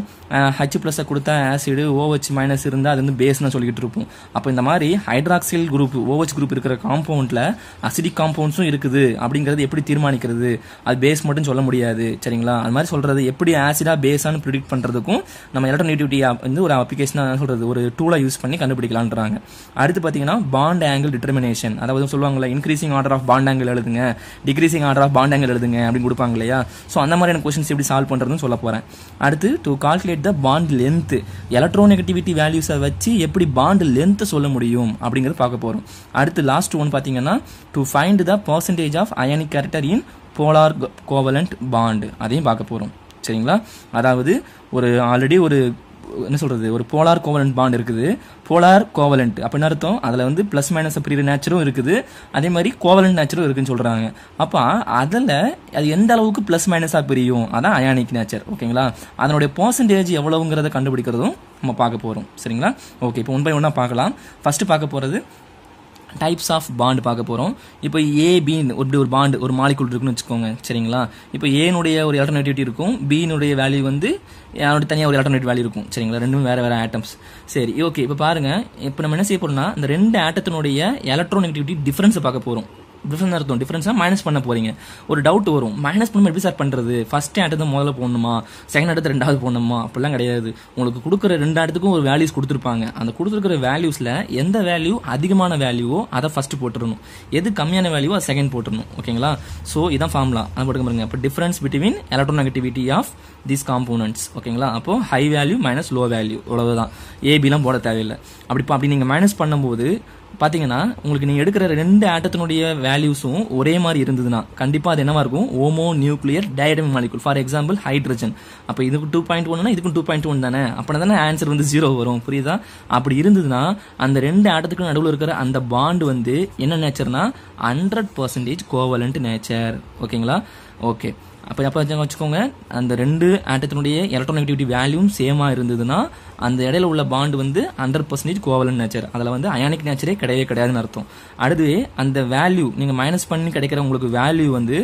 H+ கொடுத்தா ஆசிட், OH- இருந்தா அது வந்து பேஸ்னு சொல்லிட்டு இருப்போம். அப்போ இந்த மாதிரி ஹைட்ராக்சில் குரூப் OH குரூப் இருக்கிற காம்பவுண்ட்ல அசிடிக் காம்பவுண்ட்ஸும் இருக்குது அப்படிங்கிறது எப்படி தீர்மானிக்கிறது, அது பேஸ் மட்டும் சொல்ல முடியாது, சரிங்களா. அது மாதிரி சொல்றது எப்படி ஆசிடா பேஸானு ப்ரிடிக்ட் பண்றதுக்கும் நம்ம எலக்ட்ரோநெகட்டிவிட்டி வந்து ஒரு அப்ளிகேஷனா சொல்றது ஒரு டூலா யூஸ் பண்ணி கண்டுபிடிக்கலாம்ன்றாங்க. அடுத்து பாத்தீங்கன்னா பாண்ட் ஆங்கிள் டிட்டர்மினேஷன், அதாவது சொல்லுவாங்கல்ல increasing order of bond angle எழுதுங்க, decreasing order of bond angle எழுதுங்க அப்படின்னு கொடுப்பாங்க இல்லையா. ஸோ அந்த மாதிரியான கொஸ்டின்ஸ் எப்படி சால்வ் பண்றதுன்னு சொல்ல போறேன். அடுத்து to calculate the bond length, electronegativity வேல்யூஸை வச்சு எப்படி பாண்ட் லென்த் சொல்ல முடியும் அப்படிங்கறது பார்க்க போறோம். அடுத்து லாஸ்ட் ஒன் பாத்தீங்கன்னா to find the percentage of ionic character in polar covalent bond, அதையும் பார்க்க போறோம், சரிங்களா. அதாவது ஒரு ஆல்ரெடி ஒரு என்ன சொல்றது ஒரு போலார் கோவலண்ட் பாண்ட் இருக்குது. போலார் கோவலண்ட் அப்படின்னு அர்த்தம் அதுல வந்து பிளஸ் மைனஸ் பிரிவு நேச்சரும் இருக்குது, அதே மாதிரி கோவலண்ட் நேச்சரும் இருக்குன்னு சொல்றாங்க. அப்ப அதுல அது எந்த அளவுக்கு பிளஸ் மைனஸா பிரியும், அதான் அயானிக் நேச்சர். ஓகேங்களா, அதனுடைய பெர்சன்டேஜ் எவ்வளவுங்கிறத கண்டுபிடிக்கிறதும் நம்ம பார்க்க போறோம், சரிங்களா. ஓகே, இப்போ 1 by 1 பார்க்கலாம். ஃபர்ஸ்ட் பார்க்க போறது டைப்ஸ் ஆஃப் பாண்ட் பார்க்க போறோம். இப்போ AB இப்படி ஒரு பாண்ட் ஒரு மாலிகுல் இருக்குன்னு வச்சுக்கோங்க, சரிங்களா. இப்போ ஏனுடைய ஒரு எலக்ட்ரோநெகட்டிவிட்டி இருக்கும், B-னுடைய வேல்யூ வந்து அதோட தனியாக ஒரு எலக்ட்ரோநெகட்டிவ் வேல்யூ இருக்கும், சரிங்களா. ரெண்டும் வேற வேற ஆட்டம்ஸ். சரி, ஓகே. இப்போ பாருங்க, இப்போ நம்ம என்ன செய்ய போறோம்னா இந்த ரெண்டு ஆட்டத்தினுடைய எலக்ட்ரோநெகட்டிவிட்டி டிஃபரன்ஸ் பார்க்க போறோம். டிஃபரன்ஸ் அர்த்தம் டிஃபரன்ஸா மைனஸ் பண்ண போறீங்க. ஒரு டவுட் வரும், மைனஸ் பண்ண எப்படி சார் பண்றது, ஃபர்ஸ்ட் ஆட்டத்தை முதல்ல போடணுமா, செகண்ட் ஆட்டத்தை ரெண்டாவது போடணுமா, அப்படிலாம் கிடையாது. உங்களுக்கு கொடுக்குற ரெண்டு ஆட்டத்துக்கும் ஒரு வேல்யூஸ் கொடுத்துருப்பாங்க. அந்த கொடுத்துருக்கிற வேல்யூஸ்ல எந்த வேல்யூ அதிகமான வேல்யூவோ அதை ஃபர்ஸ்ட் போட்டுறணும், எது கம்மியான வேல்யூவோ அதை செகண்ட் போட்டுறணும். ஓகேங்களா. ஸோ இதான் ஃபார்முலா. அது போட்டுக்க பாருங்க. இப்போ difference between electronegativity of these components. ஓகேங்களா. அப்போ high value minus low value, அவ்வளவுதான். ஏபிலாம் போட தேவையில்லை. அப்படி நீங்க மைனஸ் பண்ணும்போது பாத்தீங்கன்னா உங்களுக்கு நீங்க எடுக்கிற ரெண்டு ஆட்டத்தினுடைய வேல்யூஸும் ஒரே மாதிரி இருந்ததுன்னா கண்டிப்பா அது என்னவா இருக்கும், homo nuclear dynamic molecule. For example hydrogen. அப்ப இதுக்கு 2.1 இதுக்கும் 2.1 தானே, அப்படின்னா ஆன்சர் வந்து 0 வரும். புரியுதா. அப்படி இருந்ததுன்னா அந்த ரெண்டு ஆட்டத்துக்கு நடுவில் இருக்கிற அந்த பாண்ட் வந்து என்ன நேச்சர்னா 100% கோவலண்ட் நேச்சர். ஓகேங்களா. ஓகே, அப்ப வச்சுக்கோங்க, அந்த ரெண்டு ஆட்டத்தினுடைய எலக்ட்ரோநெகட்டிவிட்டி வேல்யூம் சேமா இருந்ததுன்னா அந்த இடையில உள்ள பாண்ட் வந்து 100% கோவலண்ட் நேச்சர். அதுல வந்து அயானிக் நேச்சரே கிடையவே கிடையாதுன்னு அர்த்தம். அடுத்து அந்த வேல்யூ நீங்க மைனஸ் பண்ணி கிடைக்கிற உங்களுக்கு வேல்யூ வந்து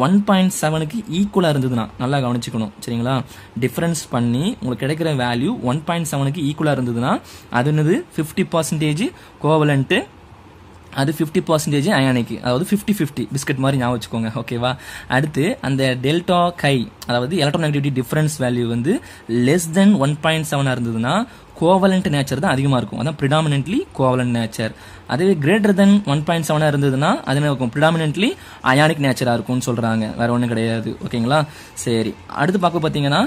1.7க்கு ஈக்குவலா இருந்ததுன்னா நல்லா கவனிச்சுக்கணும், சரிங்களா. டிஃபரன்ஸ் பண்ணி உங்களுக்கு கிடைக்கிற வேல்யூ 1.7க்கு ஈக்குவலா இருந்ததுன்னா அது என்னது 50% கோவலண்ட், அது 50% அயானிக், அதாவது 50-50 பிஸ்கட் மாதிரி ஞாபகம் வச்சுக்கோங்க. ஓகேவா. அடுத்து அந்த டெல்டா கை, அதாவது எலக்ட்ரோநெகட்டிவிட்டி டிஃபரன்ஸ் வேல்யூ வந்து லெஸ் தென் 1.7 இருந்ததுன்னா கோவலண்ட் நேச்சர் தான் அதிகமா இருக்கும், அதான் பிரிடாமினன்ட்லி கோவலண்ட் நேச்சர். அதுவே கிரேட்டர் தென் 1.7 இருந்ததுன்னா அது என்ன இருக்கும், பிரிடாமினன்ட்லி அயானிக் நேச்சரா இருக்கும்னு சொல்றாங்க, வேற ஒன்றும் கிடையாது. ஓகேங்களா. சரி, அடுத்து பார்க்க பார்த்தீங்கன்னா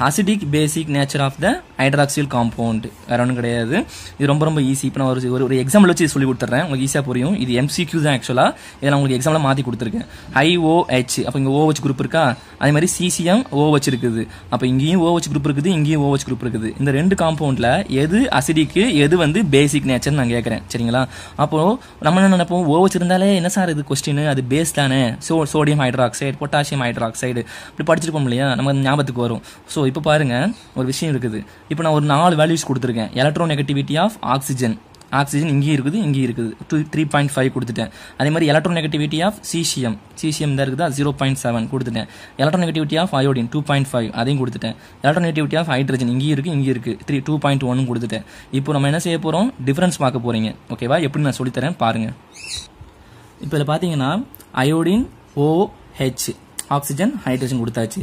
acidic basic nature of the hydroxyl compound, வேற ஒன்றும் கிடையாது. இது ரொம்ப ரொம்ப ஈஸி. இப்போ நான் ஒரு எக்ஸாம்பிள் வச்சு சொல்லி கொடுத்துறேன், உங்களுக்கு ஈஸியா புரியும். இது MCQ தான் ஆக்சுவலா, இதை நான் உங்களுக்கு எக்ஸாம்பிள் மாத்தி கொடுத்துருக்கேன். IOH, அப்போ இங்க OH குரூப் இருக்கா, அதே மாதிரி CCM OH இருக்குது. அப்போ இங்கேயும் OH குரூப் இருக்குது, இங்கேயும் OH குரூப் இருக்குது. இந்த ரெண்டு காம்பவுண்ட்ல எது அசிடிக் எது வந்து பேசிக் நேச்சர் நான் கேட்கறேன், சரிங்களா. அப்போ நம்ம என்ன நினைப்போம், OH இருந்தாலே என்ன சார் இது கொஸ்டின், அது பேஸ் தானே, சோடியம் ஹைட்ராக்சைடு பொட்டாசியம் ஹைட்ராக்சைடு இப்படி படிச்சிருப்போம் இல்லையா, நம்ம ஞாபகத்துக்கு வரும். ஸோ இப்போ பாருங்க ஒரு விஷயம் இருக்குது. இப்போ நான் ஒரு 4 வேல்யூஸ் கொடுத்துருக்கேன். எலக்ட்ரோநெகட்டிவிட்டி ஆஃப் ஆக்சிஜன், ஆக்சிஜன் இங்கேயும் இருக்குது இங்கேயும் இருக்குது, 3.5 கொடுத்துட்டேன். அதே மாதிரி எலக்ட்ரோநெகட்டிவிட்டி ஆஃப் சீசியம் தான் இருக்குதா 0.7 கொடுத்துட்டேன். எலக்ட்ரோநெகட்டிவிட்டி ஆஃப் அயோடின் 2.5 அதையும் கொடுத்துட்டேன். எலக்ட்ரோநெகட்டிவிட்டி ஆஃப் ஹைட்ரஜன் இங்கேயும் இருக்கு 2.1 கொடுத்துட்டேன். இப்போ நம்ம என்ன செய்ய போறோம், டிஃபரன்ஸ் பார்க்க போறீங்க. ஓகேவா. எப்படி நான் சொல்லித்தரேன் பாருங்க. இப்போ இதில் பார்த்தீங்கன்னா அயோடின் OH, ஆக்சிஜன் ஹைட்ரஜன் கொடுத்தாச்சு.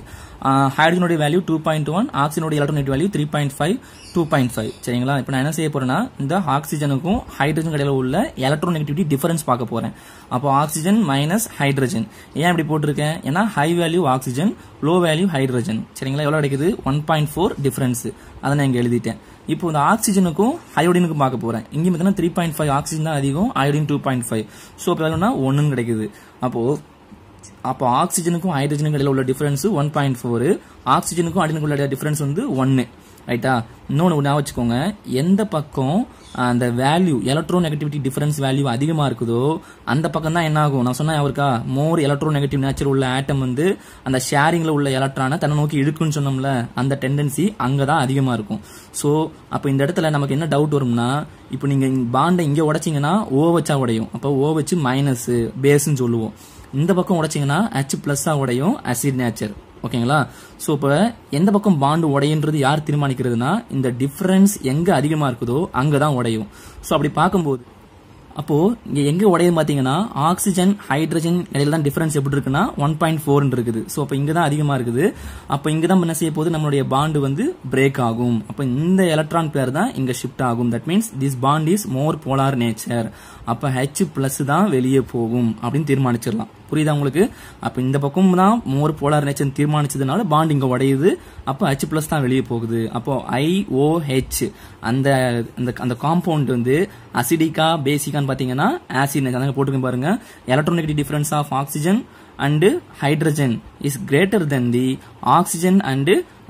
ஹைட்ரஜனுடைய வேல்யூ 2.1, ஆக்சிஜனுடைய எலக்ட்ரோநெகட்டிவ் வேல்யூ 3.5, 2.5, சரிங்களா. இப்போ நான் என்ன செய்ய போறேன்னா இந்த ஆக்சிஜனுக்கும் ஹைட்ரஜன் இடையில உள்ள எலக்ட்ரோநெகட்டிவிட்டி டிஃபரன்ஸ் பார்க்க போறேன். அப்போ ஆக்சிஜன் மைனஸ் ஹைட்ரஜன் ஏன் இப்படி போட்டிருக்கேன், ஏன்னா high value oxygen low value hydrogen, சரிங்களா. எவ்வளவு கிடைக்குது 1.4 டிஃபரன்ஸ், அதை நான் இங்க எழுதிட்டேன். இப்போ இந்த ஆக்சிஜனுக்கும் அயோடினுக்கும் பார்க்க போறேன். இங்க பார்த்தீங்கன்னா 3.5 ஆக்சிஜன் தான் அதிகம், அயோடின் 2.5. ஸோ இப்போ வேணும்னா 1 கிடைக்குது. அப்போ ஆக்சிஜனுக்கும் ஹைட்ரஜனுக்கும் இடையில உள்ள டிஃபரன்ஸ் 1.4, ஆக்சிஜனுக்கும் அயோடினுக்கும் உள்ள டிஃபரன்ஸ் வந்து 1. ரைட்டா? இன்னொன்று ஞாபகம் வச்சுக்கோங்க, எந்த பக்கம் அந்த வேல்யூ எலக்ட்ரோநெகட்டிவிட்டி டிஃபரன்ஸ் வேல்யூ அதிகமா இருக்குதோ அந்த பக்கம் தான் என்ன ஆகும். நான் சொன்னா அவருக்கா மோர் எலக்ட்ரோநெகட்டிவ் நேச்சர் உள்ள ஆட்டம் வந்து அந்த ஷேரிங்ல உள்ள எலக்ட்ரானை தன்னை நோக்கி இழுக்குன்னு சொன்னோம்ல, அந்த டெண்டன்சி அங்கதான் அதிகமா இருக்கும். ஸோ அப்போ இந்த இடத்துல நமக்கு என்ன டவுட் வரும்னா, இப்போ நீங்க பாண்டை இங்க உடைச்சிங்கன்னா ஓ வச்சா உடையும், அப்போ ஓ வச்சு மைனஸ் பேஸ்ன்னு சொல்லுவோம். இந்த பக்கம் உடைச்சிங்கன்னா H+ உடையும், அசிட் நேச்சர். ஓகேங்களா? ஸோ இப்போ எந்த பக்கம் பாண்டு உடையன்றது யார் தீர்மானிக்கிறதுனா, இந்த டிஃபரன்ஸ் எங்க அதிகமா இருக்குதோ அங்கதான் உடையும். ஸோ அப்படி பார்க்கும்போது அப்போ இங்க எங்க உடையும் பாத்தீங்கன்னா ஆக்சிஜன் ஹைட்ரஜன் இடையில தான் டிஃபரன்ஸ் எப்படி இருக்குன்னா 1.4 இருக்குது. ஸோ அப்போ இங்க தான் அதிகமா இருக்குது. அப்போ இங்க தான் என்ன செய்ய போது, நம்மளுடைய பாண்டு வந்து பிரேக் ஆகும். அப்போ இந்த எலக்ட்ரான் பேர் தான் இங்க ஷிஃப்ட் ஆகும். That means this bond is more polar nature. அப்ப H+ தான் வெளியே போகும் அப்படின்னு தீர்மானிச்சிடலாம். புரியுதா உங்களுக்கு? அப்ப இந்த பக்கம் தான் மோர் போலார் நேச்சர் தீர்மானிச்சதுனால பாண்ட் இங்க உடையுது. அப்போ H+ தான் வெளியே போகுது. அப்போ IOH அந்த காம்பவுண்ட் வந்து அசிடிக்கா பேசிக்கான்னு பாத்தீங்கன்னா ஆசிட் நேச்சர் போட்டுக்க பாருங்க. Electronegative difference of oxygen and hydrogen is greater than the oxygen and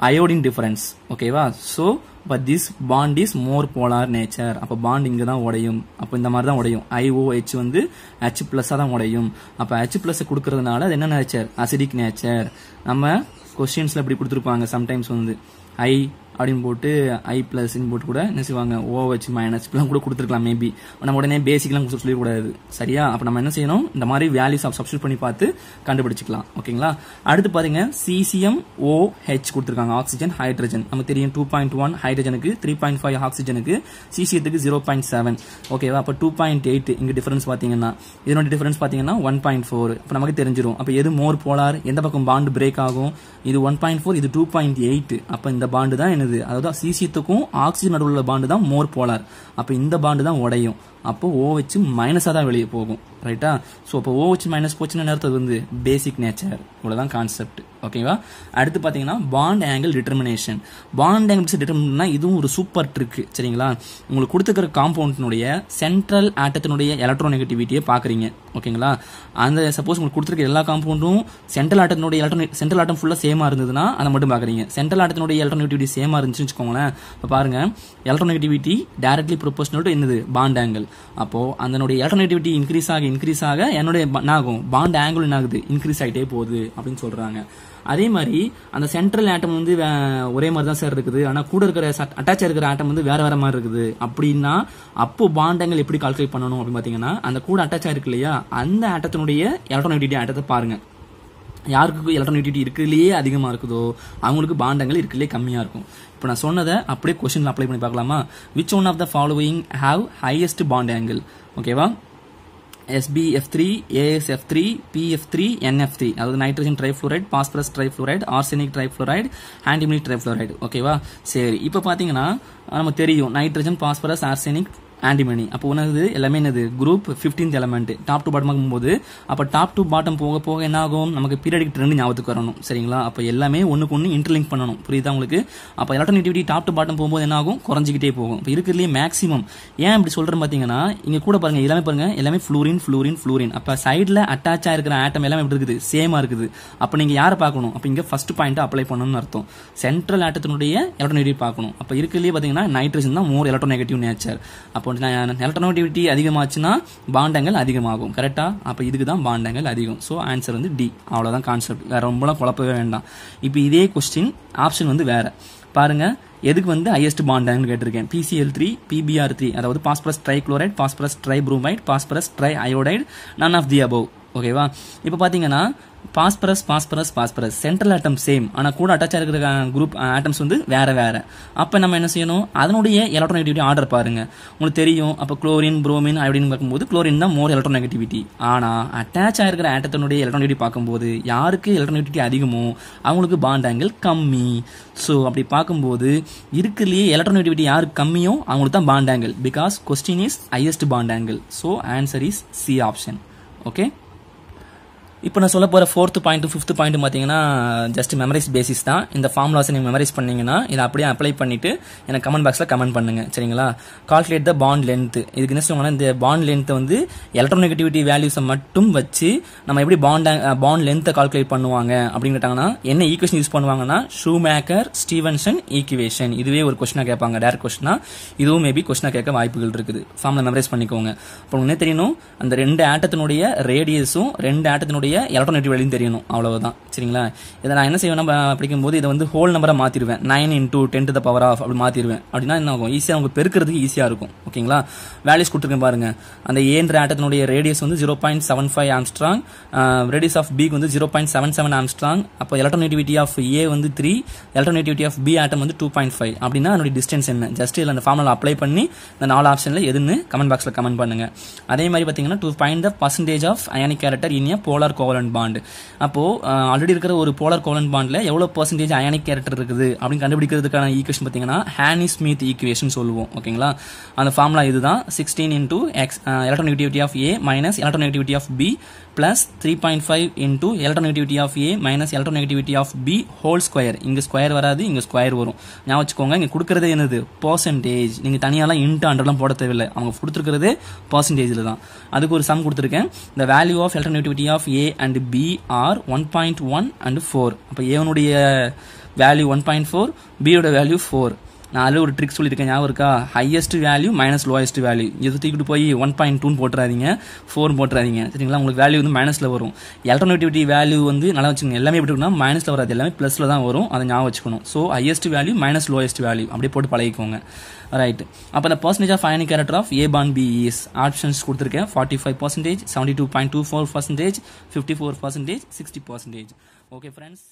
iodine difference. ஓகேவா? so but this bond is more polar nature. அப்ப பாண்ட் இங்க தான் உடையும். அப்ப இந்த மாதிரி தான் உடையும். IOH வந்து H+ தான் உடையும். அப்ப H+ கொடுக்கறதுனால அது என்ன நேச்சர்? Acidic nature. நம்ம क्वेश्चंसல இப்படி கொடுத்திருப்பாங்க. சம்டைம்ஸ் வந்து I அப்படின்னு போட்டு I+ போட்டு கூட என்ன செய்வாங்க, OH- இப்பெல்லாம் கூட கொடுத்துருக்கலாம். மேபி நம்ம உடனே பேசிக்லாம் சொல்லக்கூடாது. சரியா? அப்ப நம்ம என்ன செய்யணும், இந்த மாதிரி வேல்யூஸ் சப்ஸ்டிட்யூட் பண்ணி பார்த்து கண்டுபிடிச்சிக்கலாம். ஓகேங்களா? அடுத்து பாருங்க, CCmOH கொடுத்துருக்காங்க. ஆக்சிஜன் ஹைட்ரஜன் நமக்கு தெரியும் 2.1 ஹைட்ரஜனுக்கு, 3.5 ஆக்சிஜனுக்கு, CCத்துக்கு 0.7. ஓகேவா? அப்ப 2.8 இங்க டிஃபரன்ஸ் பாத்தீங்கன்னா, இதனோட டிஃபரன்ஸ் பாத்தீங்கன்னா 1.4. அப்ப நமக்கு தெரிஞ்சிடும் அப்ப எது மோர் போலார், எந்த பக்கம் பாண்டு பிரேக் ஆகும். இது 1.4, இது 2.8. அப்ப இந்த பாண்டு தான் என்னது, அதாவது CCத்துக்கும் ஆக்சிஜன் நடுவுல உள்ள பாண்டு தான் மோர் போலார். அப்ப இந்த பாண்டு தான் உடையும். அப்போ OH மைனஸா தான் வெளியே போகும். ரைட்டா? சோ அப்போ OH மைனஸ் போச்சுன்னா அர்த்தம் வந்து பேசிக் நேச்சர். இவ்வளவுதான் கான்செப்ட். ஓகேவா? அடுத்து பாத்தீங்கன்னா bond angle determination. Bond angle டிட்டர்மினேஷன்னா இதுவும் ஒரு சூப்பர் ட்ரிக். சரிங்களா? உங்களுக்கு கொடுத்துக்கிற காம்பவுண்டினுடைய சென்ட்ரல் ஆட்டத்தினுடைய எலக்ட்ரோநெகட்டிவிட்டியை பாக்குறீங்க. ஓகேங்களா? அந்த சப்போஸ் உங்களுக்கு கொடுத்துருக்க எல்லா காம்பவுண்டும் சென்ட்ரல் ஆட்டம் ஃபுல்லா சேமா இருந்ததுன்னா அதை மட்டும் பாக்குறீங்க. சென்ட்ரல் ஆட்டத்தினுடைய எலக்ட்ரோநெகட்டிவிட்டி சேமா இருந்துச்சுன்னு வச்சுக்கோங்களேன். இப்ப பாருங்க, எலக்ட்ரோநெகட்டிவிட்டி டைரக்ட்லி ப்ரொபோஷனல் டு என்னது, பாண்ட் ஆங்கிள். அப்போ அதனுடைய எலக்ட்ரோநெகட்டிவிட்டி இன்க்ரீஸ் ஆக என்னுடைய பாண்ட் ஆங்கிள் என்ன ஆகுது, இன்க்ரீஸ் ஆகிட்டே போகுது அப்படின்னு சொல்றாங்க. அதே மாதிரி அந்த சென்ட்ரல் ஆட்டம் வந்து ஒரே மாதிரி தான் சார் இருக்குது, ஆனா கூட இருக்கிற அட்டாச் இருக்கிற ஆட்டம் வந்து வேற வேற மாதிரி இருக்குது அப்படின்னா, அப்போ பாண்ட் ஆங்கிள் எப்படி கால்குலேட் பண்ணணும் அப்படின்னு பாத்தீங்கன்னா, அந்த கூட அட்டாச் ஆயிருக்கு இல்லையா, அந்த ஆட்டத்தினுடைய எலக்ட்ரோநெகட்டிவிட்டி ஆட்டத்தை பாருங்க. யாருக்கு எலக்ட்ரோநெகட்டிவிட்டி இருக்குலயே அதிகமா இருக்குதோ அவங்களுக்கு பாண்ட் ஆங்கிள் இருக்குலயே கம்மியா இருக்கும். இப்போ நான் சொன்னதை அப்படியே क्वेश्चनல அப்ளை பண்ணி பார்க்கலாமா? which one of the following have highest bond angle? ஓகேவா? SbF3, AsF3, PF3, NF3. அதாவது nitrogen trifluoride, phosphorus trifluoride, arsenic trifluoride, antimony trifluoride. ஓகேவா? சரி, இப்போ பாத்தீங்கன்னா நமக்கு தெரியும் நைட்ரஜன், பாஸ்பரஸ், ஆர்செனிக், ஆன்டிமனி. அப்போ என்னது, எல்லாமே என்னது, group 15th element. Top to bottom போகும்போது அப்ப டாப் டு பாட்டம் போக போக என்ன ஆகும், நமக்கு பீரியாடிக் ட்ரெண்ட் ஞாபகத்துக்கு வரணும். சரிங்களா? அப்ப எல்லாமே ஒண்ணுக்கு ஒண்ணு இன்டர்லிங்க் பண்ணணும். புரியுதா உங்களுக்கு? அப்ப எலக்ட்ரோநெகட்டிவிட்டி டாப் டு பாட்டம் போகும்போது என்ன ஆகும், குறைஞ்சிக்கிட்டே போகும். இப்போ இருக்கிறதுலே மேக்ஸிமம் ஏன் இப்படி சொல்றேன் பாத்தீங்கன்னா, இங்க கூட பாருங்க, எல்லாமே பாருங்க, எல்லாமே ஃப்ளூரின். அப்ப சைடுல அட்டாச் ஆயிருக்கிற ஆட்டம் எல்லாமே எப்படி இருக்குது, சேமா இருக்குது. அப்ப நீங்க யாரை பார்க்கணும், அப்ப இங்க ஃபர்ஸ்ட் பாயிண்ட் அப்ளை பண்ணணும்னு அர்த்தம். சென்ட்ரல் ஆட்டத்தினுடைய எலக்ட்ரோநெகட்டிவிட்டி பார்க்கணும். அப்ப இருக்கிறதுலே பாத்தீங்கன்னா நைட்ரஜன் தான் மோர் எலக்ட்ரோநெகட்டிவ் நேச்சர். அப்போ எலக்ட்ரோநெகட்டிவிட்டி அதிகமாச்சுன்னா பாண்ட் ஆங்கிள் அதிகமாகும். கரெக்டா? அப்ப இதுக்கு தான் பாண்ட் ஆங்கிள் அதிகம். சோ ஆன்சர் வந்து டி. அவ்வளவுதான் கான்செப்ட். வேற ரொம்பலாம் குழப்பவே வேண்டாம். இப்போ இதே क्वेश्चन ஆப்ஷன் வந்து வேற பாருங்க. எதுக்கு வந்து ஹையஸ்ட் பாண்ட் ஆங்கிள் கேட்டிருக்கேன், PCl3, PbR3, அதாவது phosphorus trichloride, phosphorus tribromide, phosphorus triiodide, none of the above. ஓகேவா? இப்போ பாத்தீங்கன்னா பாஸ்பரஸ் சென்ட்ரல் ஆட்டம் சேம், ஆனா கூட அட்டாச் இருக்கிற குரூப் ஆட்டம்ஸ் வந்து வேற. அப்ப நம்ம என்ன செய்யணும், அதனுடைய எலக்ட்ரோநெகட்டிவிட்டி ஆர்டர் பாருங்க. உங்களுக்கு தெரியும். அப்ப குளோரின், புரோமின், அயோடின் பார்க்கும்போது குளோரின் தான் மோர் எலக்ட்ரோநெகட்டிவிட்டி. ஆனா அட்டாச் ஆயிருக்கிற ஆட்டத்தினுடைய எலக்ட்ரோநெகட்டிவிட்டி பார்க்கும்போது யாருக்கு எலக்ட்ரோநெகட்டிவிட்டி அதிகமோ அவங்களுக்கு பாண்ட் ஆங்கிள் கம்மி. சோ அப்படி பார்க்கும்போது இருக்கிறதுலயே எலக்ட்ரோநெகட்டிவிட்டி யாருக்கு கம்மியோ அவங்களுக்கு தான் bond angle. Because question is highest bond angle. So answer is C option. Okay. இப்போ நான் சொல்ல போகிற 4th பாயிண்ட் 5th பாயிண்ட் பார்த்தீங்கன்னா ஜஸ்ட் மெமரைஸ் பேசிஸ் தான். இந்த ஃபார்முலாஸை நீங்கள் மெமரைஸ் பண்ணீங்கன்னா இதை அப்படியே அப்ளை பண்ணிவிட்டு எனக்கு கமெண்ட் பாக்ஸில் கமெண்ட் பண்ணுங்கள், சரிங்களா? Calculate the bond length. இதுக்கு என்ன சொல்லுவாங்கன்னா, இந்த பாண்ட் லென்த்தை வந்து எலக்ட்ரோநெகட்டிவிட்டி வேல்யூஸை மட்டும் வச்சு நம்ம எப்படி பாண்ட் லென்த்தை கால்குலேட் பண்ணுவாங்க அப்படின்னு கேட்டாங்கன்னா என்ன ஈக்குவேஷன் யூஸ் பண்ணுவாங்கன்னா ஷூமேக்கர் ஸ்டீவன்சன் ஈக்குவேஷன். இதுவே ஒரு கொஸ்டினாக கேட்பாங்க, டேரக்ட் கொஸ்டினா. இதுவும் மேபி கொஸ்டினாக கேட்க வாய்ப்புகள் இருக்குது. ஃபார்முலா மெமரைஸ் பண்ணிக்கோங்க. இப்போ உடனே தெரியணும் அந்த 2 ஆட்டத்தினுடைய ரேடியஸும் 2 ஆட்டத்தினுடைய எலக்ட்ரோநெகட்டிவ் வேல்யூ தெரியணும், அவ்வளவுதான், சரிங்களா? இதை நான் என்ன செய்வேன்னா படிக்கும்போது இதை வந்து ஹோல் நம்பரை மாத்திடுவேன். 9 × 10⁻⁴ அப்படி மாத்திடுவேன். அப்படின்னா என்ன ஆகும், ஈஸியாக உங்களுக்கு பெருக்கிறதுக்கு ஈஸியாக இருக்கும், ஓகேங்களா? வேல்யூஸ் கொடுத்துருக்கேன் பாருங்க. அந்த ஏன்ற ஆட்டத்தினுடைய ரேடியஸ் வந்து 0.75 ஆம்ஸ்ட்ராங், ரேடியஸ் ஆஃப் பிக்கு வந்து 0.77 ஆம்ஸ்ட்ராங். அப்போ எலக்ட்ரோநெகட்டிவிட்டி ஆஃப் ஏ வந்து 3, எலக்ட்ரோநெகட்டிவிட்டி ஆஃப் பி ஆட்டம் வந்து 2.5. அப்படின்னா அதனுடைய டிஸ்டன்ஸ் என்ன? ஜஸ்ட் இல்லை அந்த ஃபார்முலா அப்ளை பண்ணி இந்த 4 ஆப்ஷனில் எதுன்னு கமெண்ட் பாக்ஸில் கமெண்ட் பண்ணுங்க. அதே மாதிரி பார்த்தீங்கன்னா to find the percentage of ionic character in a polar covalent bond. அப்போ ஆல்ரெடி இருக்கிற ஒரு போலார் கோவலன்ட் பாண்ட்ல எவ்வளவு பர்சன்டேஜ் அயானிக் கேரக்டர் இருக்குது அப்படின்னு கண்டுபிடிக்கிறதுக்கான ஈக்குவேஷன் பார்த்தீங்கன்னா ஹானி-ஸ்மித் ஈக்குவேஷன் சொல்லுவோம், ஓகேங்களா? அந்த ஃபார்முலா இதுதான். 16 × electronegativity of A minus electronegativity of B plus 3.5 into electronegativity of A minus electronegativity of B whole square. இங்க ஸ்கொயர் வராது, இங்க ஸ்கொயர் வரும். ஞாபகம் வச்சுக்கோங்க. இங்க கொடுக்கறது என்னது? பர்சன்டேஜ். நீங்க தனியாலாம் இன்ட் அண்டர்லாம் போட தேவையில்லை, அவங்க கொடுத்துருக்கிறது பர்சன்டேஜில் தான். அதுக்கு ஒரு சம் கொடுத்துருக்கேன். the value of electronegativity of A and B are 1.1 and 4. அப்போ ஏனுடைய வேல்யூ 1.4, பியோட வேல்யூ 4. நான் அதில் ஒரு ட்ரிக் சொல்லியிருக்கேன், ஞாபகம் இருக்கா? Highest value minus lowest value. இது தூக்கிட்டு போய் 1.2 போட்டுறாதீங்க, 4 போட்டுறாதீங்க, சரிங்களா? உங்களுக்கு வேல்யூ வந்து மைனஸில் வரும். எலக்ட்ரோநெகட்டிவிட்டி வேல்யூ வந்து நல்லா வச்சுக்கோங்க. எல்லாமே எப்படி இருக்குன்னா மைனஸில் வராது, எல்லாமே ப்ளஸில் தான் வரும். அதை ஞாபகம் வச்சுக்கணும். So highest value minus lowest value அப்படியே போட்டு பழகிக்கோங்க, ரைட்? அப்போ இந்த percentage of ionic character of a bond B is options கொடுத்துருக்கேன். 45%, 72.24%, 54%, 60%. Okay friends.